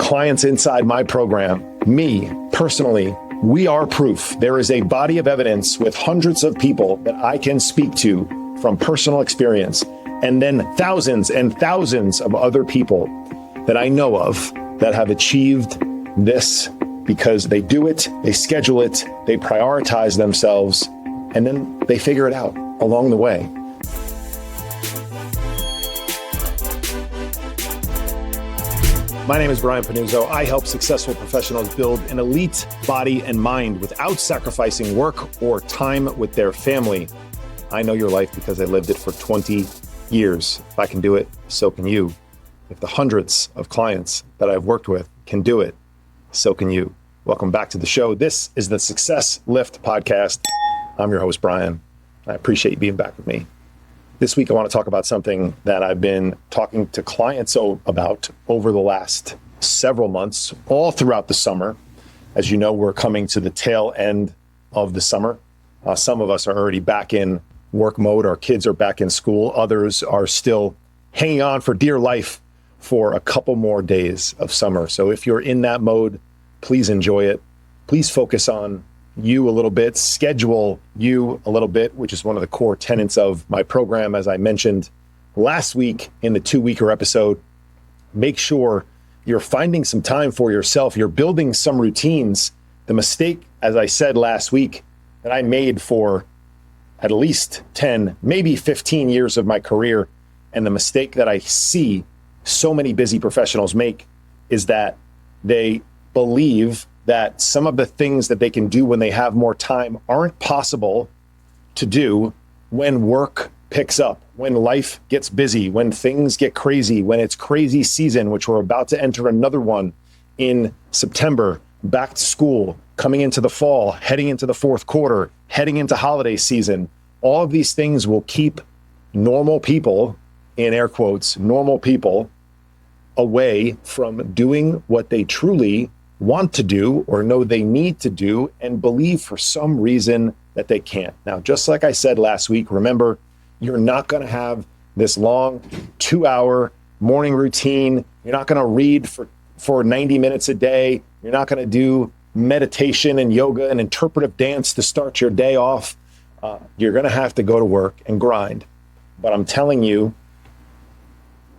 Clients inside my program, me personally, we are proof. There is a body of evidence with hundreds of people that I can speak to from personal experience, and then thousands and thousands of other people that I know of that have achieved this because they do it, they schedule it, they prioritize themselves, and then they figure it out along the way. My name is Brian Pannuzzo. I help successful professionals build an elite body and mind without sacrificing work or time with their family. I know your life because I lived it for 20 years. If I can do it, so can you. If the hundreds of clients that I've worked with can do it, so can you. Welcome back to the show. This is the Success Lift Podcast. I'm your host, Brian. I appreciate you being back with me. This week, I want to talk about something that I've been talking to clients about over the last several months, all throughout the summer. As you know, we're coming to the tail end of the summer. Some of us are already back in work mode. Our kids are back in school. Others are still hanging on for dear life for a couple more days of summer. So if you're in that mode, please enjoy it. Please focus on you a little bit, schedule you a little bit, which is one of the core tenets of my program. As I mentioned last week in the 2-weeker episode, make sure you're finding some time for yourself. You're building some routines. The mistake, as I said last week, that I made for at least 10, maybe 15 years of my career, and the mistake that I see so many busy professionals make is that they believe that some of the things that they can do when they have more time aren't possible to do when work picks up, when life gets busy, when things get crazy, when it's crazy season, which we're about to enter another one in September, back to school, coming into the fall, heading into the fourth quarter, heading into holiday season. All of these things will keep normal people, in air quotes, normal people, away from doing what they truly want to do or know they need to do and believe for some reason that they can't. Now, just like I said last week, remember, you're not going to have this long 2-hour morning routine. You're not going to read for 90 minutes a day. You're not going to do meditation and yoga and interpretive dance to start your day off. You're going to have to go to work and grind. But I'm telling you,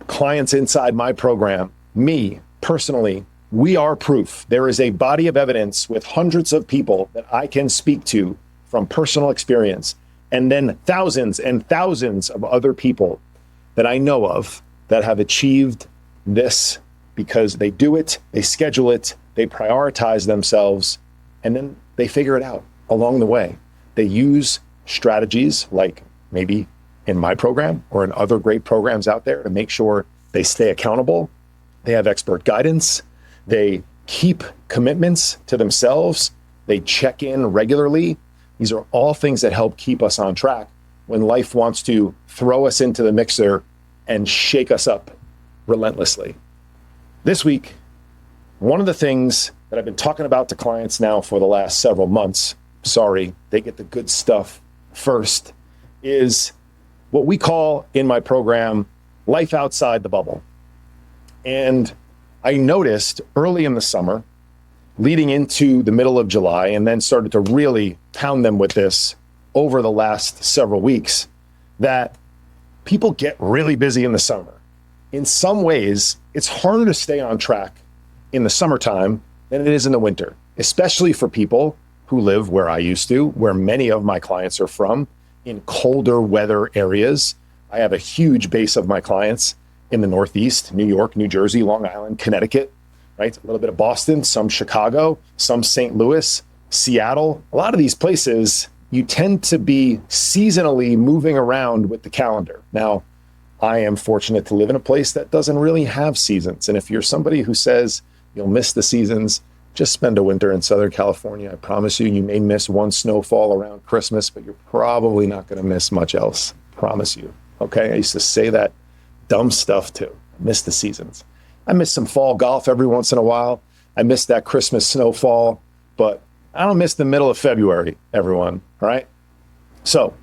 clients inside my program, me personally, we are proof. There is a body of evidence with hundreds of people that I can speak to from personal experience, and then thousands and thousands of other people that I know of that have achieved this because they do it, they schedule it, they prioritize themselves, and then they figure it out along the way. They use strategies like maybe in my program or in other great programs out there to make sure they stay accountable. They have expert guidance. They keep commitments to themselves. They check in regularly. These are all things that help keep us on track when life wants to throw us into the mixer and shake us up relentlessly. This week, one of the things that I've been talking about to clients now for the last several months, sorry, they get the good stuff first, is what we call in my program, life outside the bubble. And I noticed early in the summer, leading into the middle of July, and then started to really pound them with this over the last several weeks, that people get really busy in the summer. In some ways, it's harder to stay on track in the summertime than it is in the winter, especially for people who live where I used to, where many of my clients are from, in colder weather areas. I have a huge base of my clients in the Northeast, New York, New Jersey, Long Island, Connecticut, right? A little bit of Boston, some Chicago, some St. Louis, Seattle. A lot of these places, you tend to be seasonally moving around with the calendar. Now, I am fortunate to live in a place that doesn't really have seasons. And if you're somebody who says you'll miss the seasons, just spend a winter in Southern California. I promise you, you may miss one snowfall around Christmas, but you're probably not going to miss much else. Promise you. Okay? I used to say that dumb stuff too. Miss the seasons. I miss some fall golf every once in a while. I miss that Christmas snowfall, but I don't miss the middle of February, everyone. All right? So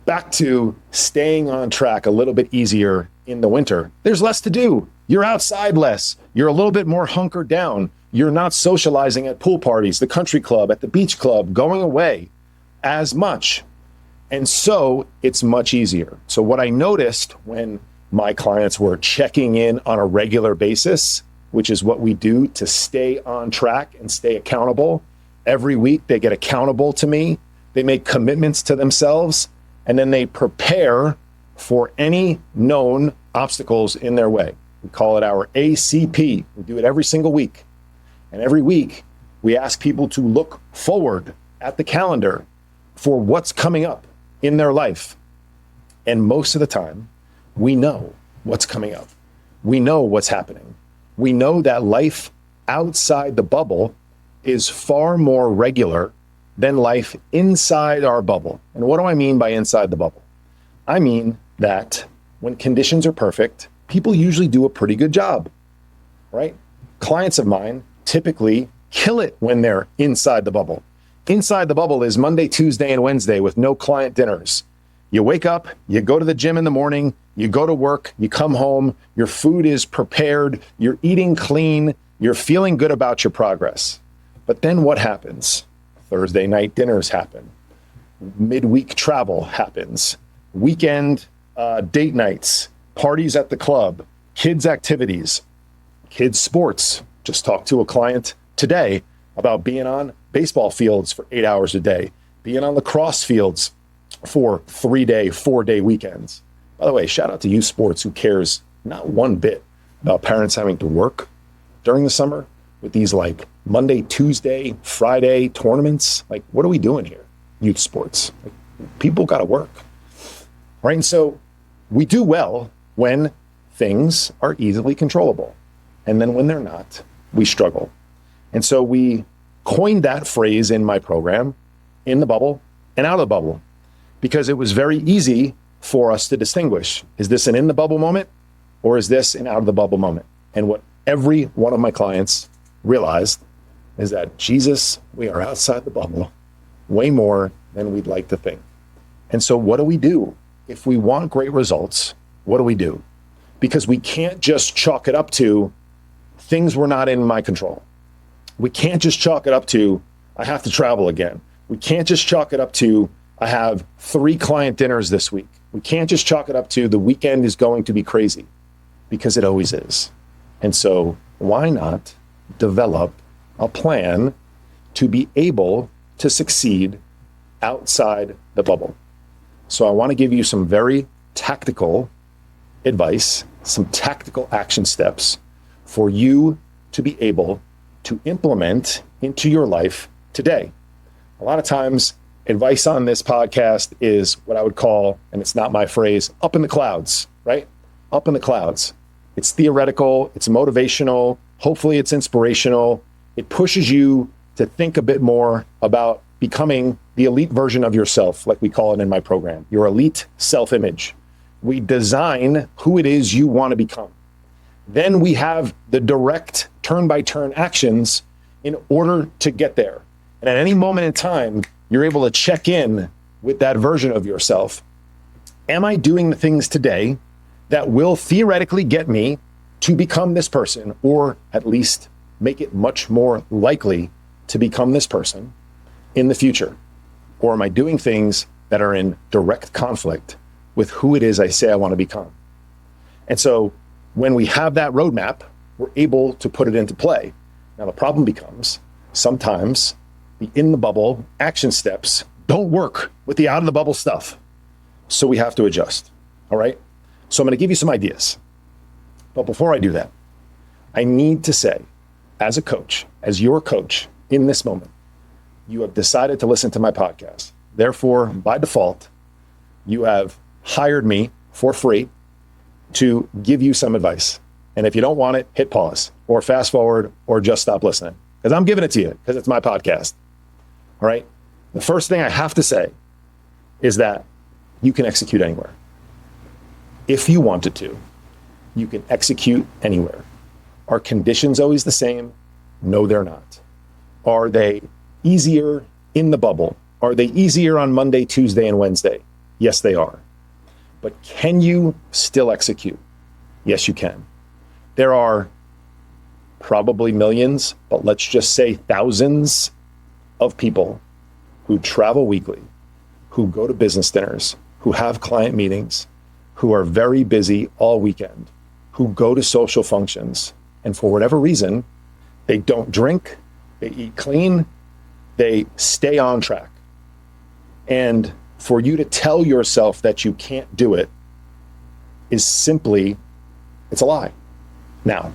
back to staying on track a little bit easier in the winter. There's less to do You're outside less. You're a little bit more hunkered down. You're not socializing at pool parties, the country club, at the beach club, going away as much. And so it's much easier. So what I noticed when my clients were checking in on a regular basis, which is what we do to stay on track and stay accountable. Every week they get accountable to me. They make commitments to themselves, and then they prepare for any known obstacles in their way. We call it our ACP. We do it every single week. And every week we ask people to look forward at the calendar for what's coming up in their life. And most of the time, we know what's coming up. We know what's happening. We know that life outside the bubble is far more regular than life inside our bubble. And what do I mean by inside the bubble? I mean that when conditions are perfect, people usually do a pretty good job, right? Clients of mine typically kill it when they're inside the bubble. Inside the bubble is Monday, Tuesday, and Wednesday with no client dinners. You wake up, you go to the gym in the morning, you go to work, you come home, your food is prepared, you're eating clean, you're feeling good about your progress. But then what happens? Thursday night dinners happen. Midweek travel happens. Weekend date nights, parties at the club, kids' activities, kids' sports. Just talked to a client today about being on baseball fields for 8 hours a day, being on lacrosse fields for 3-day, 4-day weekends. By the way, shout out to youth sports who cares not one bit about parents having to work during the summer with these like Monday, Tuesday, Friday tournaments. Like, what are we doing here? Youth sports. Like, people got to work. Right? And so we do well when things are easily controllable. And then when they're not, we struggle. And so we coined that phrase in my program, in the bubble and out of the bubble, because it was very easy for us to distinguish. Is this an in the bubble moment or is this an out of the bubble moment? And what every one of my clients realized is that, Jesus, we are outside the bubble way more than we'd like to think. And so what do we do? If we want great results, what do we do? Because we can't just chalk it up to things were not in my control. We can't just chalk it up to, I have to travel again. We can't just chalk it up to, I have 3 client dinners this week. We can't just chalk it up to the weekend is going to be crazy, because it always is. And so why not develop a plan to be able to succeed outside the bubble? So I want to give you some very tactical advice, some tactical action steps for you to be able to implement into your life today. A lot of times, advice on this podcast is what I would call, and it's not my phrase, up in the clouds, right? Up in the clouds. It's theoretical, it's motivational, hopefully it's inspirational. It pushes you to think a bit more about becoming the elite version of yourself, like we call it in my program, your elite self-image. We design who it is you want to become. Then we have the direct turn-by-turn actions in order to get there. And at any moment in time, you're able to check in with that version of yourself. Am I doing the things today that will theoretically get me to become this person, or at least make it much more likely to become this person in the future? Or am I doing things that are in direct conflict with who it is I say I want to become? And so when we have that roadmap, we're able to put it into play. Now the problem becomes sometimes the in the bubble action steps don't work with the out of the bubble stuff. So we have to adjust. All right. So I'm going to give you some ideas. But before I do that, I need to say, as a coach, as your coach in this moment, you have decided to listen to my podcast. Therefore, by default, you have hired me for free to give you some advice. And if you don't want it, hit pause or fast forward or just stop listening, because I'm giving it to you because it's my podcast. All right. The first thing I have to say is that you can execute anywhere. If you wanted to, you can execute anywhere. Are conditions always the same? No, they're not. Are they easier in the bubble? Are they easier on Monday, Tuesday, and Wednesday? Yes, they are. But can you still execute? Yes, you can. There are probably millions, but let's just say thousands of people who travel weekly, who go to business dinners, who have client meetings, who are very busy all weekend, who go to social functions, and for whatever reason, they don't drink, they eat clean, they stay on track. And for you to tell yourself that you can't do it is simply, it's a lie. Now,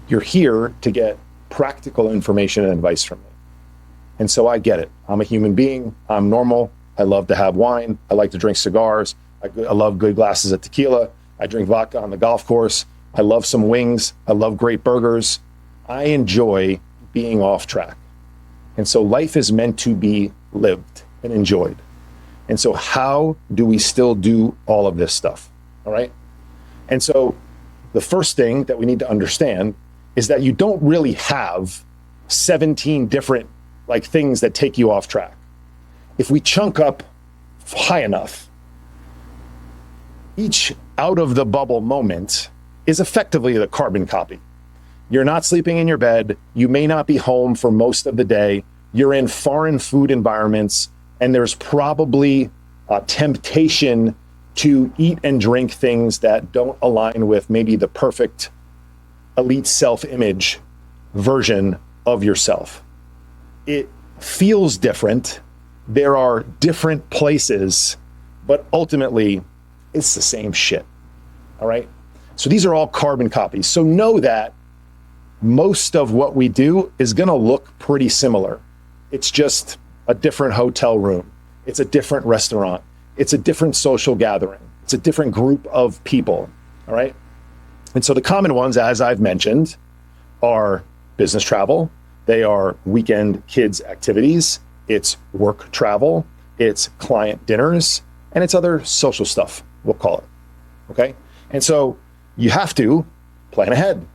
you're here to get practical information and advice from me. And so I get it. I'm a human being. I'm normal. I love to have wine. I like to drink cigars. I love good glasses of tequila. I drink vodka on the golf course. I love some wings. I love great burgers. I enjoy being off track. And so life is meant to be lived and enjoyed. And so how do we still do all of this stuff? All right. And so the first thing that we need to understand is that you don't really have 17 different things that take you off track. If we chunk up high enough, each out of the bubble moment is effectively the carbon copy. You're not sleeping in your bed. You may not be home for most of the day. You're in foreign food environments, and there's probably a temptation to eat and drink things that don't align with maybe the perfect elite self-image version of yourself. It feels different. There are different places, but ultimately it's the same shit. All right. So these are all carbon copies. So know that most of what we do is going to look pretty similar. It's just a different hotel room. It's a different restaurant. It's a different social gathering. It's a different group of people. All right. And so the common ones, as I've mentioned, are business travel. They are weekend kids activities. It's work travel. It's client dinners, and it's other social stuff, we'll call it. Okay. And so you have to plan ahead.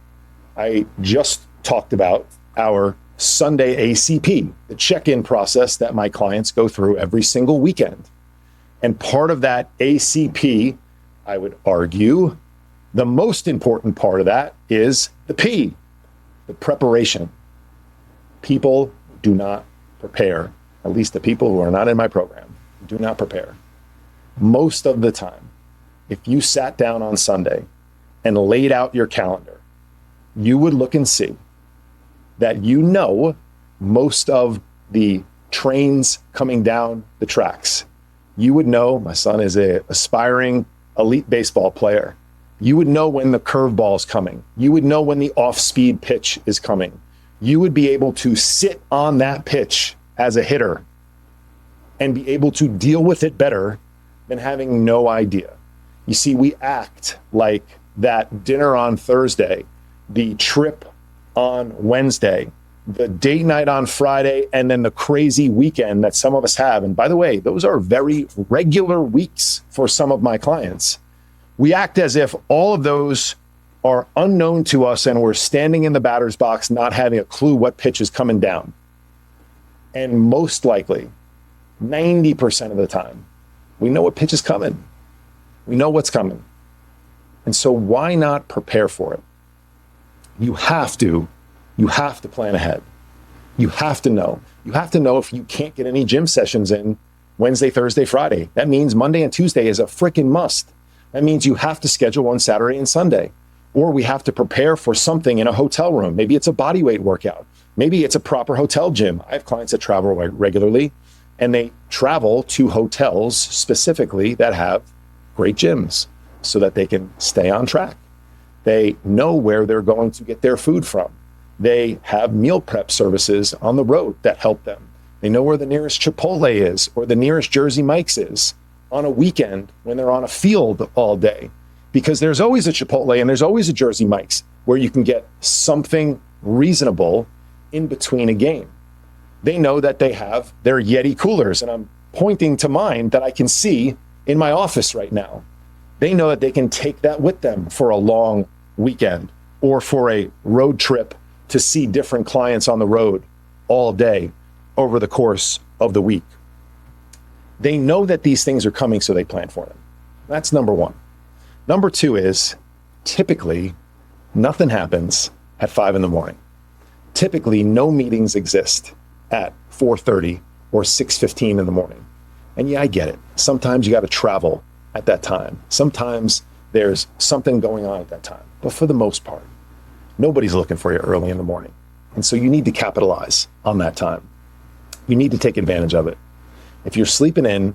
I just talked about our Sunday ACP, the check-in process that my clients go through every single weekend. And part of that ACP, I would argue, the most important part of that is the P, the preparation. People do not prepare, at least the people who are not in my program, do not prepare. Most of the time, if you sat down on Sunday and laid out your calendar, you would look and see that most of the trains coming down the tracks. You would know my son is an aspiring elite baseball player. You would know when the curveball is coming. You would know when the off-speed pitch is coming. You would be able to sit on that pitch as a hitter and be able to deal with it better than having no idea. You see, we act like that dinner on Thursday, the trip on Wednesday, the date night on Friday, and then the crazy weekend that some of us have. And by the way, those are very regular weeks for some of my clients. We act as if all of those are unknown to us and we're standing in the batter's box not having a clue what pitch is coming down. And most likely, 90% of the time, we know what pitch is coming. We know what's coming. And so why not prepare for it? You have to plan ahead. You have to know. You have to know if you can't get any gym sessions in Wednesday, Thursday, Friday. That means Monday and Tuesday is a freaking must. That means you have to schedule one Saturday and Sunday. Or we have to prepare for something in a hotel room. Maybe it's a body weight workout. Maybe it's a proper hotel gym. I have clients that travel regularly, and they travel to hotels specifically that have great gyms so that they can stay on track. They know where they're going to get their food from. They have meal prep services on the road that help them. They know where the nearest Chipotle is or the nearest Jersey Mike's is on a weekend when they're on a field all day. Because there's always a Chipotle and there's always a Jersey Mike's where you can get something reasonable in between a game. They know that they have their Yeti coolers, and I'm pointing to mine that I can see in my office right now. They know that they can take that with them for a long weekend or for a road trip to see different clients on the road all day over the course of the week. They know that these things are coming, so they plan for them. That's number one. Number two is typically Nothing happens at 5 in the morning. Typically, no meetings exist at 4:30 or 6:15 in the morning. And yeah, I get it. Sometimes you got to travel at that time. Sometimes there's something going on at that time. But for the most part, nobody's looking for you early in the morning. And so you need to capitalize on that time. You need to take advantage of it. If you're sleeping in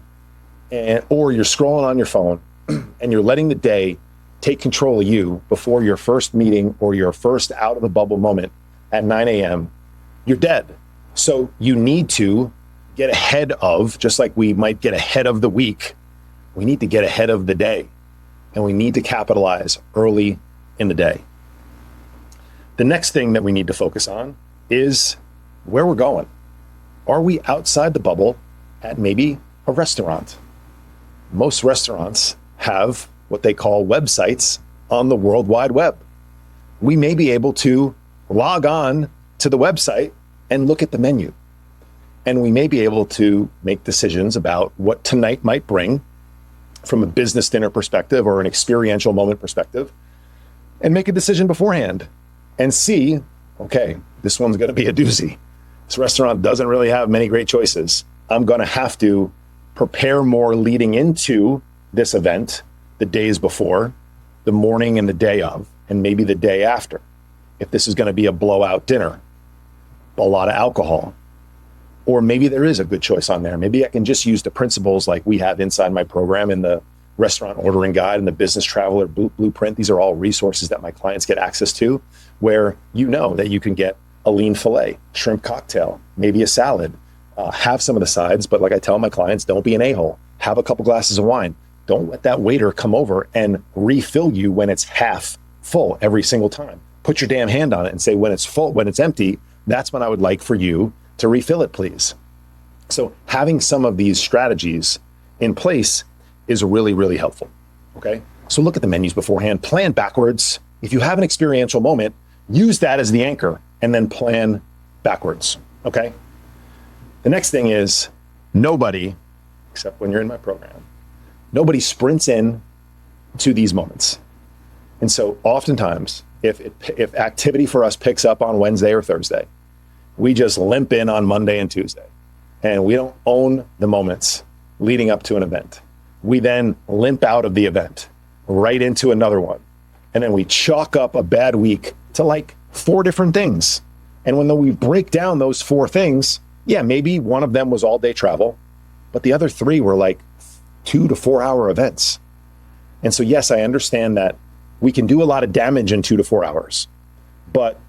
or you're scrolling on your phone and you're letting the day take control of you before your first meeting or your first out of the bubble moment at 9 a.m., you're dead. So you need to get ahead of, just like we might get ahead of the week, we need to get ahead of the day, and we need to capitalize early in the day. The next thing that we need to focus on is where we're going. Are we outside the bubble at maybe a restaurant? Most restaurants have what they call websites on the World Wide Web. We may be able to log on to the website and look at the menu. And we may be able to make decisions about what tonight might bring from a business dinner perspective or an experiential moment perspective, and make a decision beforehand and see, okay, this one's going to be a doozy. This restaurant doesn't really have many great choices. I'm going to have to prepare more leading into this event the days before, the morning and the day of, and maybe the day after. If this is going to be a blowout dinner, a lot of alcohol, or maybe there is a good choice on there. Maybe I can just use the principles like we have inside my program in the restaurant ordering guide and the business traveler blueprint. These are all resources that my clients get access to, where you know that you can get a lean filet, shrimp cocktail, maybe a salad, have some of the sides. But like I tell my clients, don't be an a-hole. Have a couple glasses of wine. Don't let that waiter come over and refill you when it's half full every single time. Put your damn hand on it and say, when it's full, when it's empty, that's when I would like for you to refill it, please. So having some of these strategies in place is really, really helpful. Okay. So look at the menus beforehand, plan backwards. If you have an experiential moment, use that as the anchor and then plan backwards. Okay. The next thing is nobody, except when you're in my program, nobody sprints in to these moments. And so oftentimes, if activity for us picks up on Wednesday or Thursday, we just limp in on Monday and Tuesday, and we don't own the moments leading up to an event. We then limp out of the event right into another one. And then we chalk up a bad week to like 4 different things. And when we break down those 4 things, yeah, maybe one of them was all day travel, but the other 3 were like 2 to 4 hour events. And so, yes, I understand that we can do a lot of damage in 2 to 4 hours, but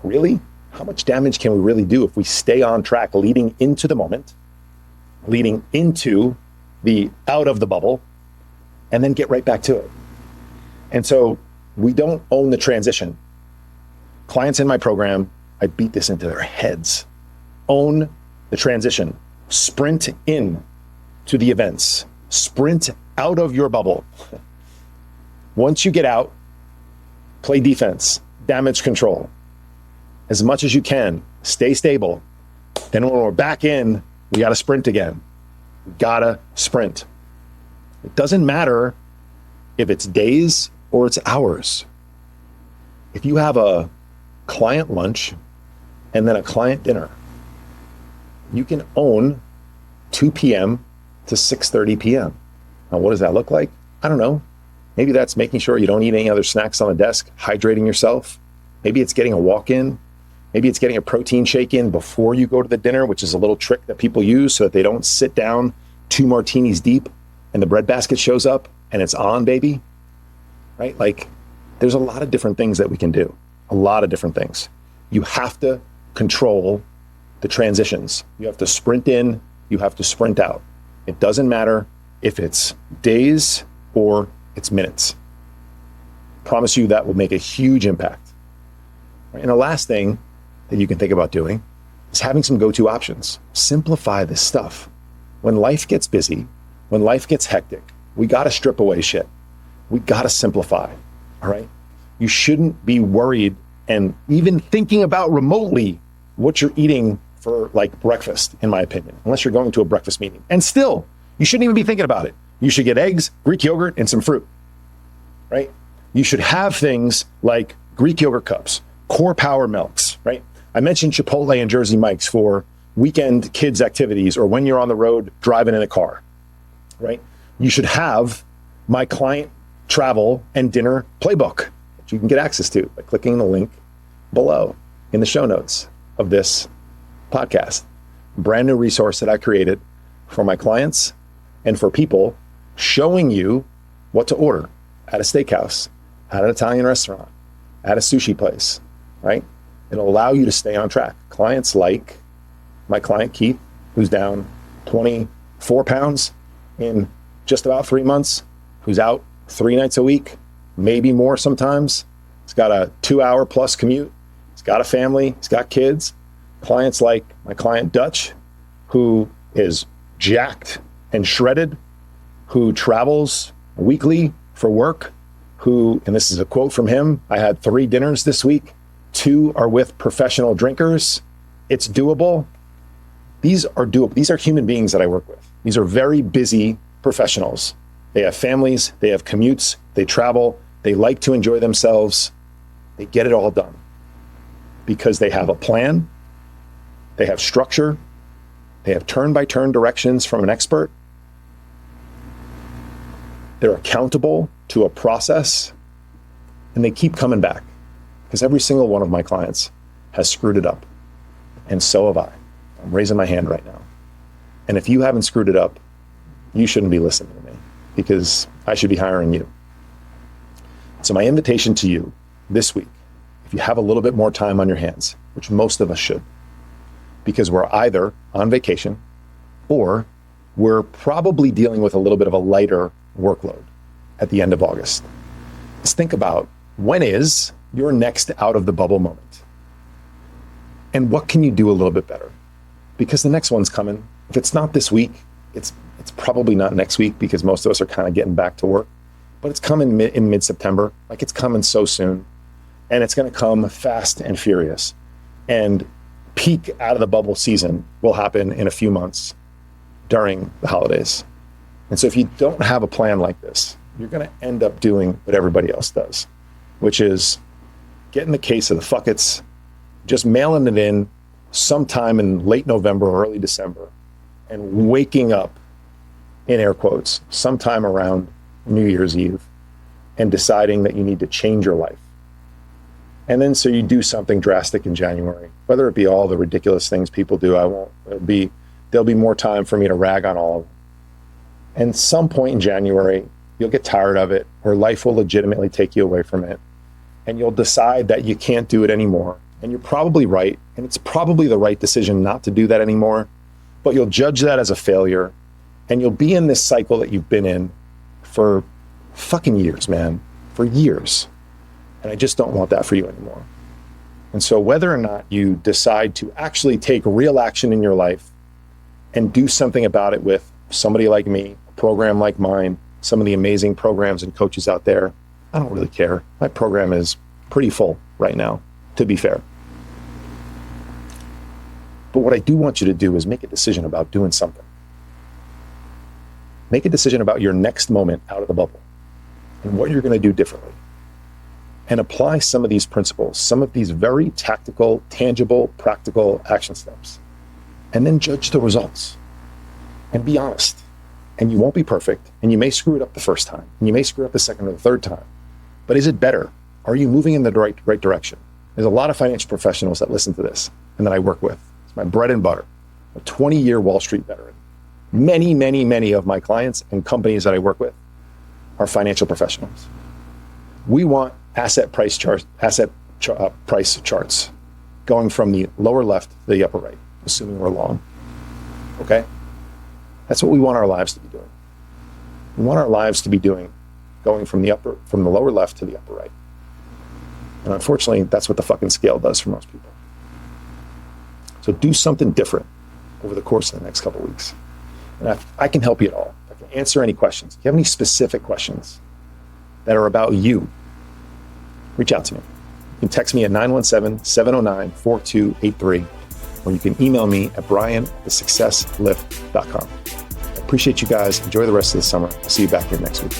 really, how much damage can we really do if we stay on track leading into the moment, leading into the out of the bubble, and then get right back to it? And so we don't own the transition. Clients in my program, I beat this into their heads. Own the transition. Sprint in to the events. Sprint out of your bubble. Once you get out, play defense, damage control. As much as you can, stay stable. Then when we're back in, we got to sprint again. We got to sprint. It doesn't matter if it's days or it's hours. If you have a client lunch and then a client dinner, you can own 2 p.m. to 6:30 p.m. Now, what does that look like? I don't know. Maybe that's making sure you don't eat any other snacks on the desk, hydrating yourself. Maybe it's getting a walk-in. Maybe it's getting a protein shake in before you go to the dinner, which is a little trick that people use so that they don't sit down 2 martinis deep and the breadbasket shows up and it's on, baby. Right? Like, there's a lot of different things that we can do. A lot of different things. You have to control the transitions. You have to sprint in, you have to sprint out. It doesn't matter if it's days or it's minutes. Promise you that will make a huge impact. Right? And the last thing that you can think about doing is having some go-to options. Simplify this stuff. When life gets busy, when life gets hectic, we got to strip away shit. We got to simplify. All right. You shouldn't be worried and even thinking about remotely what you're eating for like breakfast, in my opinion, unless you're going to a breakfast meeting. And still, you shouldn't even be thinking about it. You should get eggs, Greek yogurt, and some fruit, right? You should have things like Greek yogurt cups, core power milks, right? I mentioned Chipotle and Jersey Mike's for weekend kids activities or when you're on the road driving in a car, right? You should have my client travel and dinner playbook that you can get access to by clicking the link below in the show notes of this podcast. Brand new resource that I created for my clients and for people, showing you what to order at a steakhouse, at an Italian restaurant, at a sushi place, right? It'll allow you to stay on track. Clients like my client Keith, who's down 24 pounds in just about 3 months, who's out 3 nights a week, maybe more sometimes. He's got a 2-hour plus commute. He's got a family. He's got kids. Clients like my client Dutch, who is jacked and shredded, who travels weekly for work, who, and this is a quote from him, I had 3 dinners this week. 2 are with professional drinkers. It's doable. These are doable. These are human beings that I work with. These are very busy professionals. They have families, they have commutes, they travel, they like to enjoy themselves. They get it all done because they have a plan, they have structure, they have turn-by-turn directions from an expert. They're accountable to a process, and they keep coming back because every single one of my clients has screwed it up, and so have I. I'm raising my hand right now. And if you haven't screwed it up, you shouldn't be listening to me because I should be hiring you. So my invitation to you this week, if you have a little bit more time on your hands, which most of us should, because we're either on vacation or we're probably dealing with a little bit of a lighter workload at the end of August. Let's think about when is your next out of the bubble moment? And what can you do a little bit better? Because the next one's coming. If it's not this week, it's probably not next week because most of us are kind of getting back to work, but it's coming in mid-September. Like it's coming so soon, and it's going to come fast and furious. And peak out of the bubble season will happen in a few months during the holidays. And so if you don't have a plan like this, you're going to end up doing what everybody else does, which is getting the case of the fuckets, just mailing it in sometime in late November or early December, and waking up, in air quotes, sometime around New Year's Eve and deciding that you need to change your life. And then so you do something drastic in January, whether it be all the ridiculous things people do. There'll be more time for me to rag on all of them. And some point in January, you'll get tired of it, or life will legitimately take you away from it. And you'll decide that you can't do it anymore. And you're probably right. And it's probably the right decision not to do that anymore. But you'll judge that as a failure. And you'll be in this cycle that you've been in for fucking years, man, for years. And I just don't want that for you anymore. And so whether or not you decide to actually take real action in your life and do something about it with somebody like me, a program like mine, some of the amazing programs and coaches out there, I don't really care. My program is pretty full right now, to be fair. But what I do want you to do is make a decision about doing something. Make a decision about your next moment out of the bubble and what you're going to do differently. And apply some of these principles, some of these very tactical, tangible, practical action steps. And then judge the results. And be honest. And you won't be perfect. And you may screw it up the first time. And you may screw it up the second or the third time. But is it better? Are you moving in the right direction? There's a lot of financial professionals that listen to this and that I work with. It's my bread and butter. A 20-year Wall Street veteran. Many of my clients and companies that I work with are financial professionals. We want asset price charts going from the lower left to the upper right, assuming we're long. Okay? That's what we want our lives to be doing. We want our lives to be doing going from the lower left to the upper right. And unfortunately, that's what the fucking scale does for most people. So do something different over the course of the next couple of weeks. And I can help you at all. I can answer any questions. If you have any specific questions that are about you, reach out to me. You can text me at 917-709-4283, or you can email me at brian@thesuccesslift.com. I appreciate you guys. Enjoy the rest of the summer. I'll see you back here next week.